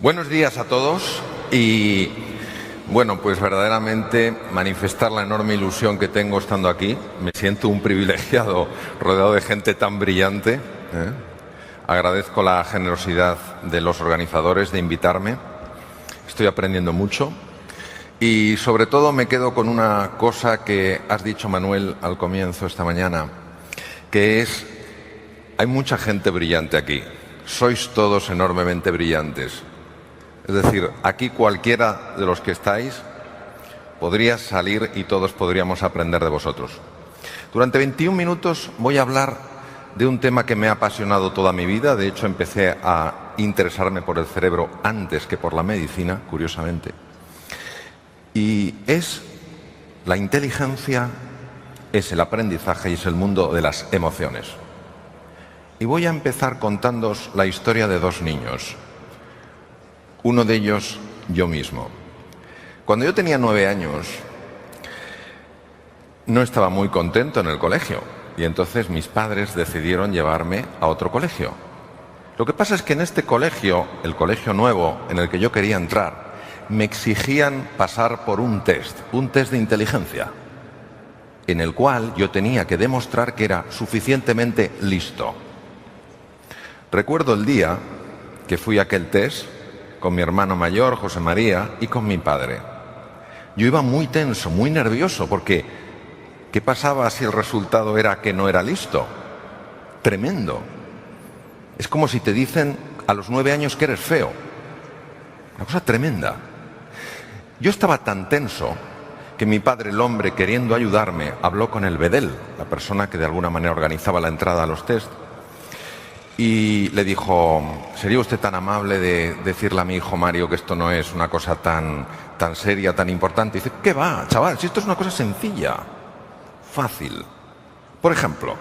Buenos días a todos y, bueno, pues verdaderamente manifestar la enorme ilusión que tengo estando aquí. Me siento un privilegiado rodeado de gente tan brillante. Agradezco la generosidad de los organizadores de invitarme. Estoy aprendiendo mucho y sobre todo me quedo con una cosa que has dicho, Manuel, al comienzo esta mañana, que es: hay mucha gente brillante aquí. Sois todos enormemente brillantes. Es decir, aquí cualquiera de los que estáis podría salir y todos podríamos aprender de vosotros. Durante 21 minutos voy a hablar de un tema que me ha apasionado toda mi vida. De hecho, empecé a interesarme por el cerebro antes que por la medicina, curiosamente. Y es la inteligencia, es el aprendizaje y es el mundo de las emociones. Y voy a empezar contándoos la historia de dos niños. Uno de ellos, yo mismo. Cuando yo tenía 9 años, no estaba muy contento en el colegio y entonces mis padres decidieron llevarme a otro colegio. Lo que pasa es que en este colegio, el colegio nuevo en el que yo quería entrar, me exigían pasar por un test de inteligencia, en el cual yo tenía que demostrar que era suficientemente listo. Recuerdo el día que fui a aquel test con mi hermano mayor, José María, y con mi padre. Yo iba muy tenso, muy nervioso, porque ¿qué pasaba si el resultado era que no era listo? Tremendo. Es como si te dicen a los 9 años que eres feo. Una cosa tremenda. Yo estaba tan tenso que mi padre, el hombre, queriendo ayudarme, habló con el bedel, la persona que de alguna manera organizaba la entrada a los test, y le dijo: ¿sería usted tan amable de decirle a mi hijo Mario que esto no es una cosa tan seria, tan importante? Y dice: ¿qué va, chaval? Si esto es una cosa sencilla, fácil. Por ejemplo,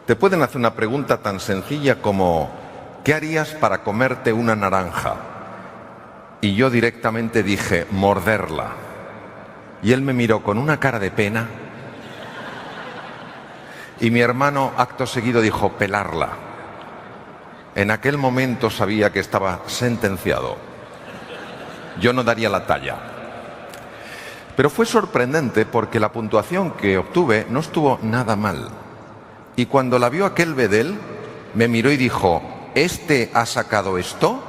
te pueden hacer una pregunta tan sencilla como: ¿qué harías para comerte una naranja? Y yo directamente dije: morderla. Y él me miró con una cara de pena. Y mi hermano, acto seguido, dijo: pelarla. En aquel momento sabía que estaba sentenciado. Yo no daría la talla. Pero fue sorprendente porque la puntuación que obtuve no estuvo nada mal. Y cuando la vio aquel bedel, me miró y dijo: ¿este ha sacado esto?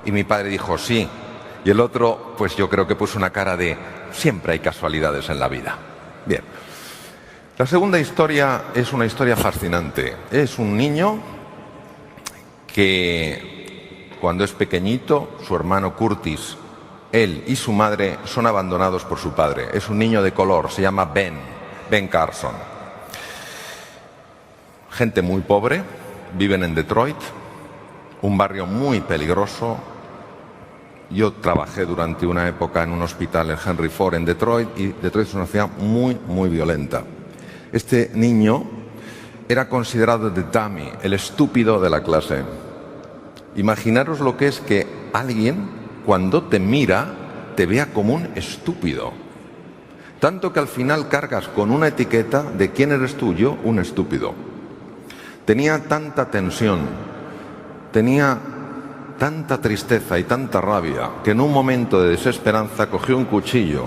Y mi padre dijo: sí. Y el otro, pues yo creo que puso una cara de: siempre hay casualidades en la vida. Bien. La segunda historia es una historia fascinante. Es un niño que, cuando es pequeñito, su hermano Curtis, él y su madre son abandonados por su padre. Es un niño de color, se llama Ben Carson. Gente muy pobre, viven en Detroit, un barrio muy peligroso. Yo trabajé durante una época en un hospital en Henry Ford en Detroit, y Detroit es una ciudad muy, muy violenta. Este niño era considerado the dummy, el estúpido de la clase. Imaginaros lo que es que alguien, cuando te mira, te vea como un estúpido. Tanto que al final cargas con una etiqueta de quién eres tú. Yo, un estúpido. Tenía tanta tensión, tenía tanta tristeza y tanta rabia, que en un momento de desesperanza cogió un cuchillo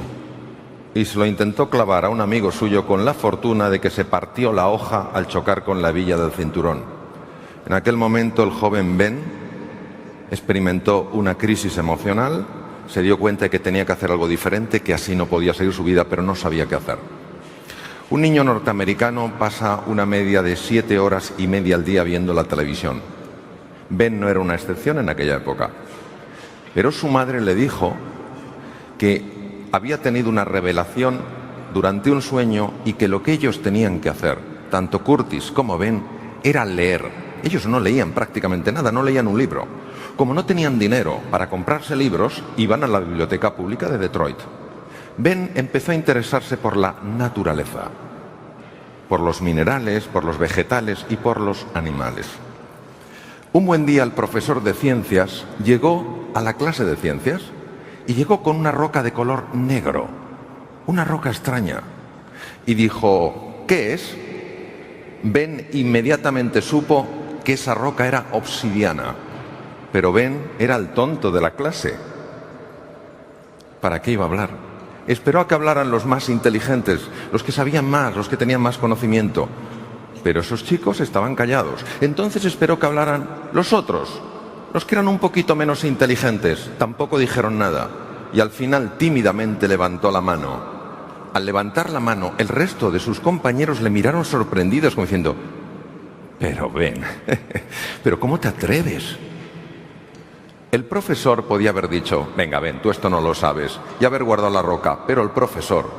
y se lo intentó clavar a un amigo suyo, con la fortuna de que se partió la hoja al chocar con la hebilla del cinturón. En aquel momento el joven Ben experimentó una crisis emocional, se dio cuenta de que tenía que hacer algo diferente, que así no podía seguir su vida, pero no sabía qué hacer. Un niño norteamericano pasa una media de 7 horas y media al día viendo la televisión. Ben no era una excepción en aquella época. Pero su madre le dijo que había tenido una revelación durante un sueño y que lo que ellos tenían que hacer, tanto Curtis como Ben, era leer. Ellos no leían prácticamente nada, no leían un libro. Como no tenían dinero para comprarse libros, iban a la biblioteca pública de Detroit. Ben empezó a interesarse por la naturaleza, por los minerales, por los vegetales y por los animales. Un buen día el profesor de ciencias llegó a la clase de ciencias y llegó con una roca de color negro, una roca extraña, y dijo: ¿qué es? Ben inmediatamente supo que esa roca era obsidiana, pero Ben era el tonto de la clase. ¿Para qué iba a hablar? Esperó a que hablaran los más inteligentes, los que sabían más, los que tenían más conocimiento. Pero esos chicos estaban callados. Entonces esperó que hablaran los otros, los que eran un poquito menos inteligentes. Tampoco dijeron nada. Y al final tímidamente levantó la mano. Al levantar la mano, el resto de sus compañeros le miraron sorprendidos, como diciendo: pero Ben, ¿pero cómo te atreves? El profesor podía haber dicho: venga, Ben, tú esto no lo sabes, y haber guardado la roca. Pero el profesor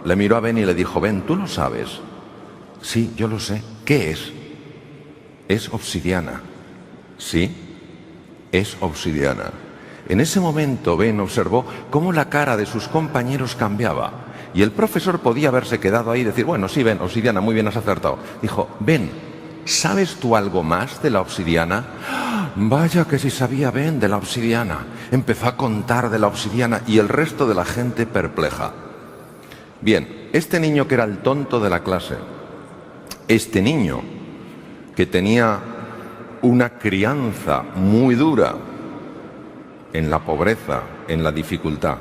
le miró a Ben y le dijo: Ben, ¿tú lo sabes? Sí, yo lo sé. ¿Qué es? Es obsidiana. Sí, es obsidiana. En ese momento Ben observó cómo la cara de sus compañeros cambiaba. Y el profesor podía haberse quedado ahí y decir: bueno, sí, Ben, obsidiana, muy bien, has acertado. Dijo: Ben, ¿sabes tú algo más de la obsidiana? Vaya que sí sabía Ben de la obsidiana. Empezó a contar de la obsidiana y el resto de la gente perpleja. Bien, este niño que era el tonto de la clase, este niño que tenía una crianza muy dura en la pobreza, en la dificultad,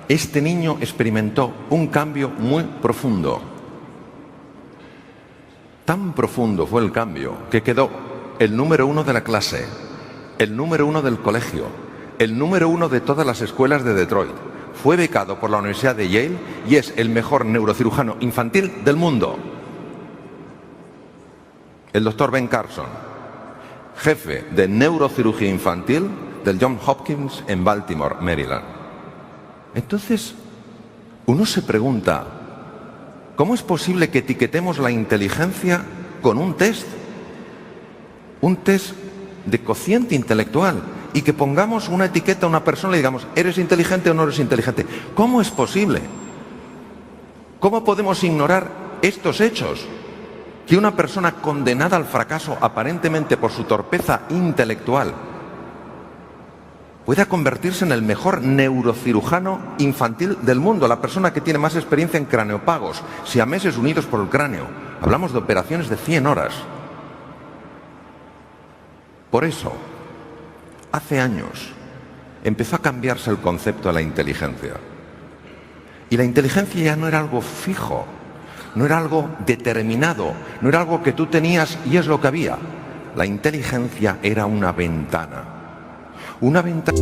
este niño experimentó un cambio muy profundo. Tan profundo fue el cambio que quedó el número 1 de la clase, el número 1 del colegio, el número 1 de todas las escuelas de Detroit. Fue becado por la Universidad de Yale y es el mejor neurocirujano infantil del mundo. El doctor Ben Carson, jefe de neurocirugía infantil del Johns Hopkins en Baltimore, Maryland. Entonces, uno se pregunta: ¿cómo es posible que etiquetemos la inteligencia con un test de cociente intelectual, y que pongamos una etiqueta a una persona y digamos: ¿eres inteligente o no eres inteligente? ¿Cómo es posible? ¿Cómo podemos ignorar estos hechos? Que una persona condenada al fracaso aparentemente por su torpeza intelectual pueda convertirse en el mejor neurocirujano infantil del mundo, la persona que tiene más experiencia en craneopagos, siameses unidos por el cráneo. Hablamos de operaciones de 100 horas. Por eso, hace años, empezó a cambiarse el concepto de la inteligencia. Y la inteligencia ya no era algo fijo, no era algo determinado, no era algo que tú tenías y es lo que había. La inteligencia era una ventana. Una ventana.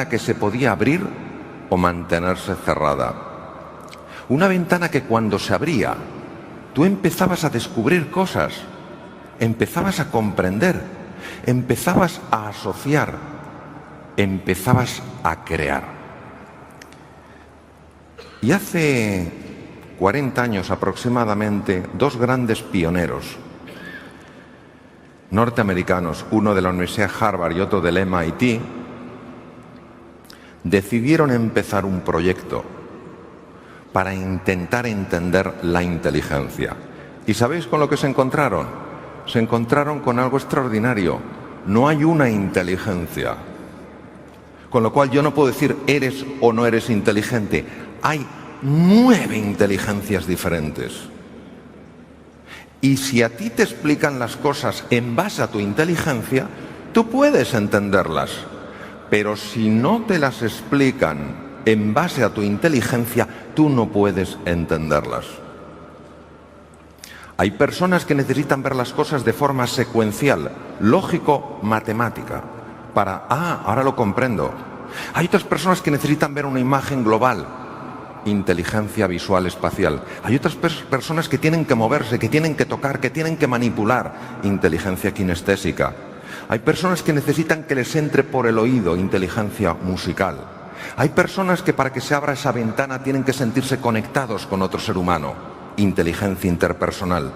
Que se podía abrir o mantenerse cerrada. Una ventana que cuando se abría, tú empezabas a descubrir cosas, empezabas a comprender, empezabas a asociar, empezabas a crear. Y hace 40 años aproximadamente, dos grandes pioneros norteamericanos, uno de la Universidad Harvard y otro del MIT, decidieron empezar un proyecto para intentar entender la inteligencia. ¿Y sabéis con lo que se encontraron? Se encontraron con algo extraordinario. No hay una inteligencia. Con lo cual yo no puedo decir eres o no eres inteligente. Hay 9 inteligencias diferentes. Y si a ti te explican las cosas en base a tu inteligencia, tú puedes entenderlas. Pero si no te las explican en base a tu inteligencia, tú no puedes entenderlas. Hay personas que necesitan ver las cosas de forma secuencial, lógico-matemática, para, ahora lo comprendo. Hay otras personas que necesitan ver una imagen global, inteligencia visual espacial. Hay otras personas que tienen que moverse, que tienen que tocar, que tienen que manipular, inteligencia kinestésica. Hay personas que necesitan que les entre por el oído, inteligencia musical. Hay personas que para que se abra esa ventana tienen que sentirse conectados con otro ser humano, inteligencia interpersonal.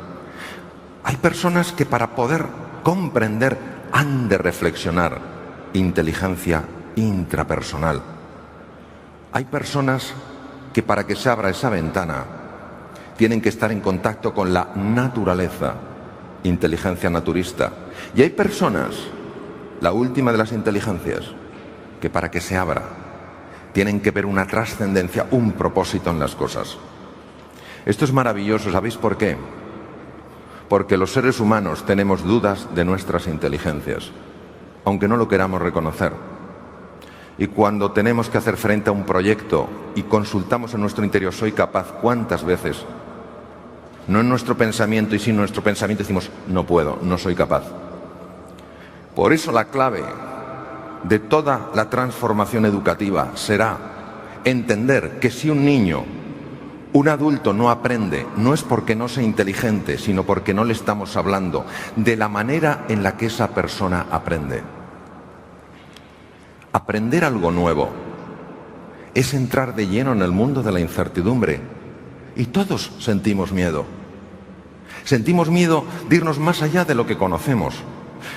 Hay personas que para poder comprender han de reflexionar, inteligencia intrapersonal. Hay personas que para que se abra esa ventana tienen que estar en contacto con la naturaleza, inteligencia naturista. Y hay personas, la última de las inteligencias, que para que se abra tienen que ver una trascendencia, un propósito en las cosas. Esto es maravilloso, ¿sabéis por qué? Porque los seres humanos tenemos dudas de nuestras inteligencias, aunque no lo queramos reconocer. Y cuando tenemos que hacer frente a un proyecto y consultamos en nuestro interior, ¿soy capaz? ¿Cuántas veces? No en nuestro pensamiento, y sin nuestro pensamiento decimos, no puedo, no soy capaz. Por eso la clave de toda la transformación educativa será entender que si un niño, un adulto no aprende, no es porque no sea inteligente, sino porque no le estamos hablando de la manera en la que esa persona aprende. Aprender algo nuevo es entrar de lleno en el mundo de la incertidumbre. Y todos sentimos miedo. Sentimos miedo de irnos más allá de lo que conocemos.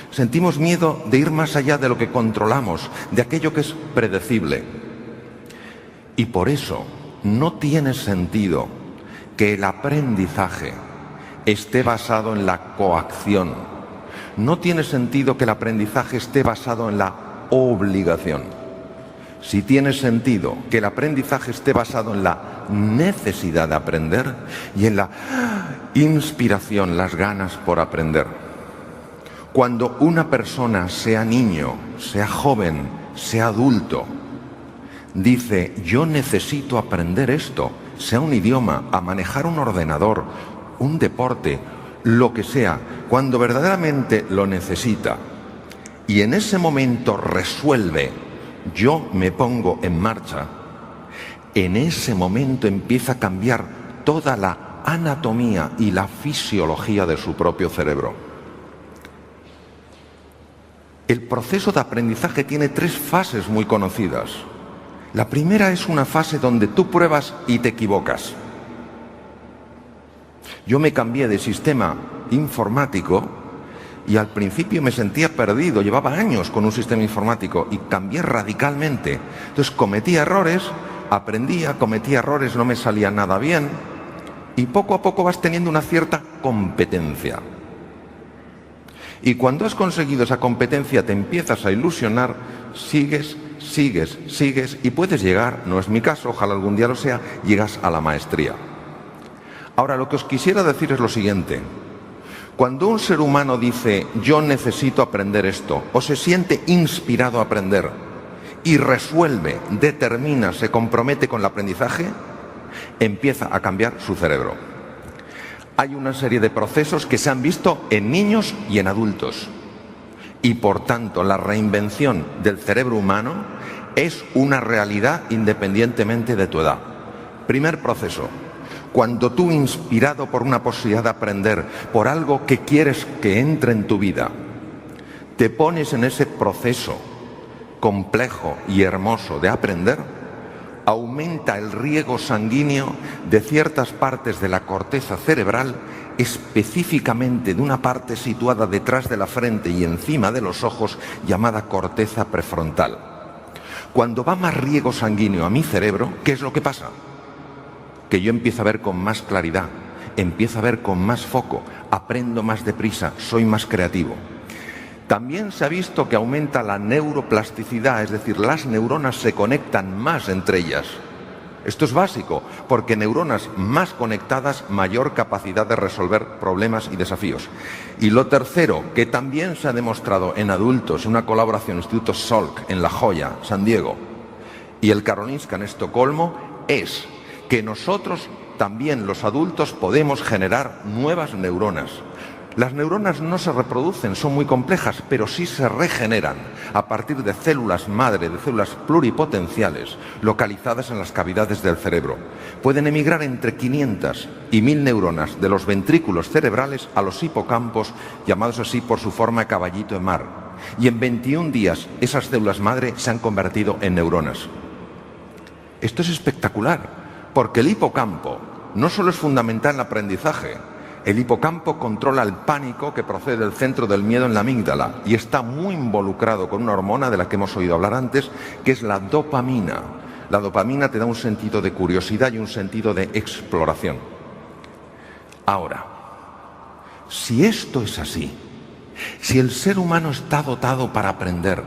Sentimos miedo de ir más allá de lo que controlamos, de aquello que es predecible. Y por eso no tiene sentido que el aprendizaje esté basado en la coacción. No tiene sentido que el aprendizaje esté basado en la obligación. Si tiene sentido que el aprendizaje esté basado en la necesidad de aprender y en la inspiración, las ganas por aprender. Cuando una persona, sea niño, sea joven, sea adulto, dice, yo necesito aprender esto, sea un idioma, a manejar un ordenador, un deporte, lo que sea, cuando verdaderamente lo necesita, y en ese momento resuelve, yo me pongo en marcha, en ese momento empieza a cambiar toda la anatomía y la fisiología de su propio cerebro. El proceso de aprendizaje tiene 3 fases muy conocidas. La primera es una fase donde tú pruebas y te equivocas. Yo me cambié de sistema informático y al principio me sentía perdido, llevaba años con un sistema informático y cambié radicalmente. Entonces cometía errores, aprendía, cometía errores, no me salía nada bien y poco a poco vas teniendo una cierta competencia. Y cuando has conseguido esa competencia te empiezas a ilusionar, sigues y puedes llegar, no es mi caso, ojalá algún día lo sea, llegas a la maestría. Ahora, lo que os quisiera decir es lo siguiente. Cuando un ser humano dice, yo necesito aprender esto, o se siente inspirado a aprender, y resuelve, determina, se compromete con el aprendizaje, empieza a cambiar su cerebro. Hay una serie de procesos que se han visto en niños y en adultos. Y por tanto, la reinvención del cerebro humano es una realidad independientemente de tu edad. Primer proceso. Cuando tú, inspirado por una posibilidad de aprender, por algo que quieres que entre en tu vida, te pones en ese proceso complejo y hermoso de aprender, aumenta el riego sanguíneo de ciertas partes de la corteza cerebral específicamente de una parte situada detrás de la frente y encima de los ojos, llamada corteza prefrontal. Cuando va más riego sanguíneo a mi cerebro, ¿qué es lo que pasa? Que yo empiezo a ver con más claridad, empiezo a ver con más foco, aprendo más deprisa, soy más creativo. También se ha visto que aumenta la neuroplasticidad, es decir, las neuronas se conectan más entre ellas. Esto es básico, porque neuronas más conectadas, mayor capacidad de resolver problemas y desafíos. Y lo tercero, que también se ha demostrado en adultos, una colaboración Instituto Salk en La Joya, San Diego, y el Karolinska en Estocolmo, es que nosotros también, los adultos, podemos generar nuevas neuronas. Las neuronas no se reproducen, son muy complejas, pero sí se regeneran a partir de células madre, de células pluripotenciales localizadas en las cavidades del cerebro. Pueden emigrar entre 500 y 1000 neuronas de los ventrículos cerebrales a los hipocampos, llamados así por su forma de caballito de mar. Y en 21 días esas células madre se han convertido en neuronas. Esto es espectacular, porque el hipocampo no solo es fundamental en el aprendizaje. El hipocampo controla el pánico que procede del centro del miedo en la amígdala y está muy involucrado con una hormona de la que hemos oído hablar antes, que es la dopamina. La dopamina te da un sentido de curiosidad y un sentido de exploración. Ahora, si esto es así, si el ser humano está dotado para aprender,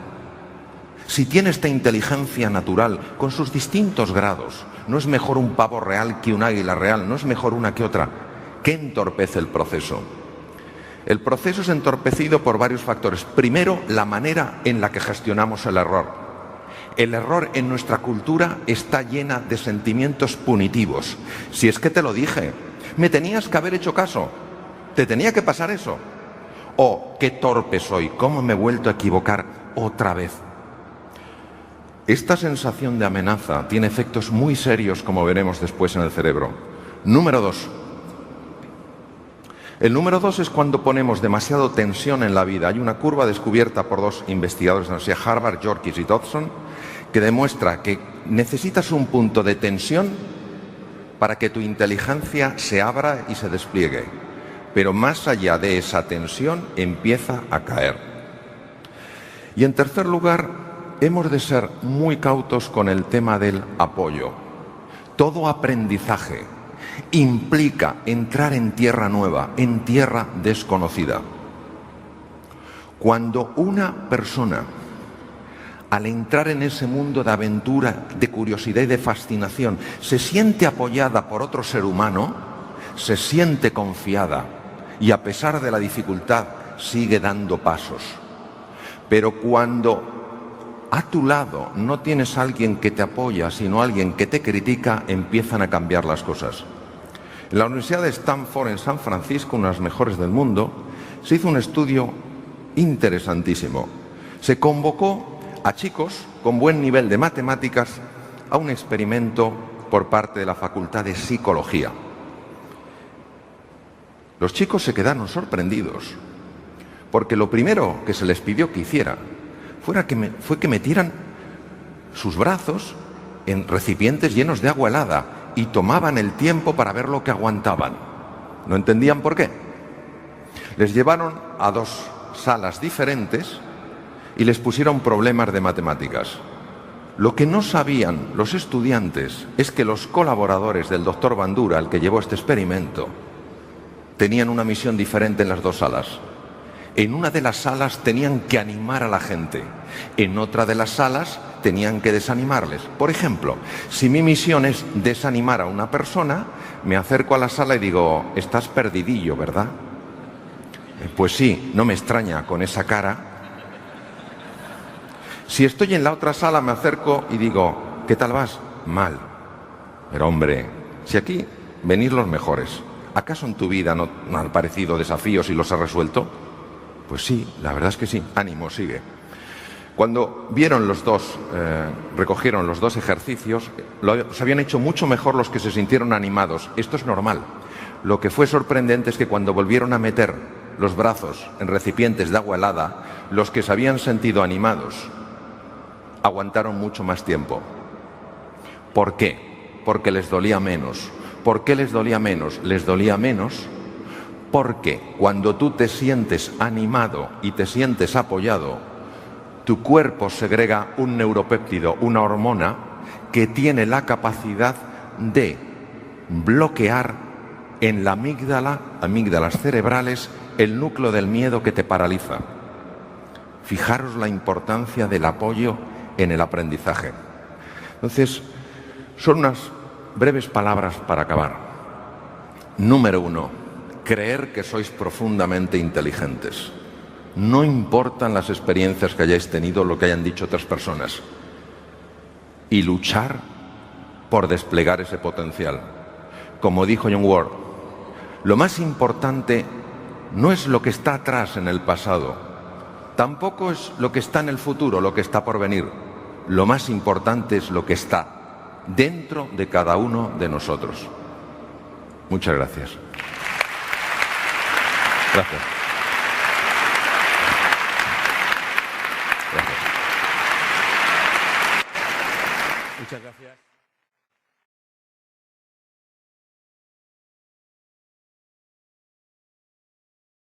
si tiene esta inteligencia natural con sus distintos grados, no es mejor un pavo real que un águila real, no es mejor una que otra. ¿Qué entorpece el proceso? El proceso es entorpecido por varios factores. Primero, la manera en la que gestionamos el error. El error en nuestra cultura está llena de sentimientos punitivos. Si es que te lo dije, me tenías que haber hecho caso, te tenía que pasar eso. O qué torpe soy, cómo me he vuelto a equivocar otra vez. Esta sensación de amenaza tiene efectos muy serios, como veremos después en el cerebro. Número 2. El número 2 es cuando ponemos demasiada tensión en la vida. Hay una curva descubierta por dos investigadores de la Universidad de Harvard, Yorkis y Dodson, que demuestra que necesitas un punto de tensión para que tu inteligencia se abra y se despliegue. Pero más allá de esa tensión empieza a caer. Y en tercer lugar, hemos de ser muy cautos con el tema del apoyo. Todo aprendizaje implica entrar en tierra nueva, en tierra desconocida. Cuando una persona, al entrar en ese mundo de aventura, de curiosidad y de fascinación, se siente apoyada por otro ser humano, se siente confiada y a pesar de la dificultad sigue dando pasos. Pero cuando a tu lado no tienes a alguien que te apoya, sino alguien que te critica, empiezan a cambiar las cosas. En la Universidad de Stanford, en San Francisco, una de las mejores del mundo, se hizo un estudio interesantísimo. Se convocó a chicos con buen nivel de matemáticas a un experimento por parte de la Facultad de Psicología. Los chicos se quedaron sorprendidos, porque lo primero que se les pidió que hiciera fue que metieran sus brazos en recipientes llenos de agua helada y tomaban el tiempo para ver lo que aguantaban. No entendían por qué. Les llevaron a dos salas diferentes y les pusieron problemas de matemáticas. Lo que no sabían los estudiantes es que los colaboradores del doctor Bandura, el que llevó este experimento, tenían una misión diferente en las dos salas. En una de las salas tenían que animar a la gente, en otra de las salas tenían que desanimarles. Por ejemplo, si mi misión es desanimar a una persona, me acerco a la sala y digo, estás perdidillo, ¿verdad? Pues sí, no me extraña con esa cara. Si estoy en la otra sala, me acerco y digo, ¿qué tal vas? Mal. Pero hombre, si aquí venís los mejores, ¿acaso en tu vida no han aparecido desafíos y los has resuelto? Pues sí, la verdad es que sí. Ánimo, sigue. Cuando vieron los dos, recogieron los dos ejercicios, los habían hecho mucho mejor los que se sintieron animados. Esto es normal. Lo que fue sorprendente es que cuando volvieron a meter los brazos en recipientes de agua helada, los que se habían sentido animados aguantaron mucho más tiempo. ¿Por qué? Porque les dolía menos. ¿Por qué les dolía menos? Les dolía menos porque cuando tú te sientes animado y te sientes apoyado, tu cuerpo segrega un neuropéptido, una hormona, que tiene la capacidad de bloquear en la amígdala, amígdalas cerebrales, el núcleo del miedo que te paraliza. Fijaros la importancia del apoyo en el aprendizaje. Entonces, son unas breves palabras para acabar. Número 1, creer que sois profundamente inteligentes. No importan las experiencias que hayáis tenido, lo que hayan dicho otras personas. Y luchar por desplegar ese potencial. Como dijo John Ward, lo más importante no es lo que está atrás en el pasado, tampoco es lo que está en el futuro, lo que está por venir. Lo más importante es lo que está dentro de cada uno de nosotros. Muchas gracias. Gracias. Gracias. Muchas gracias.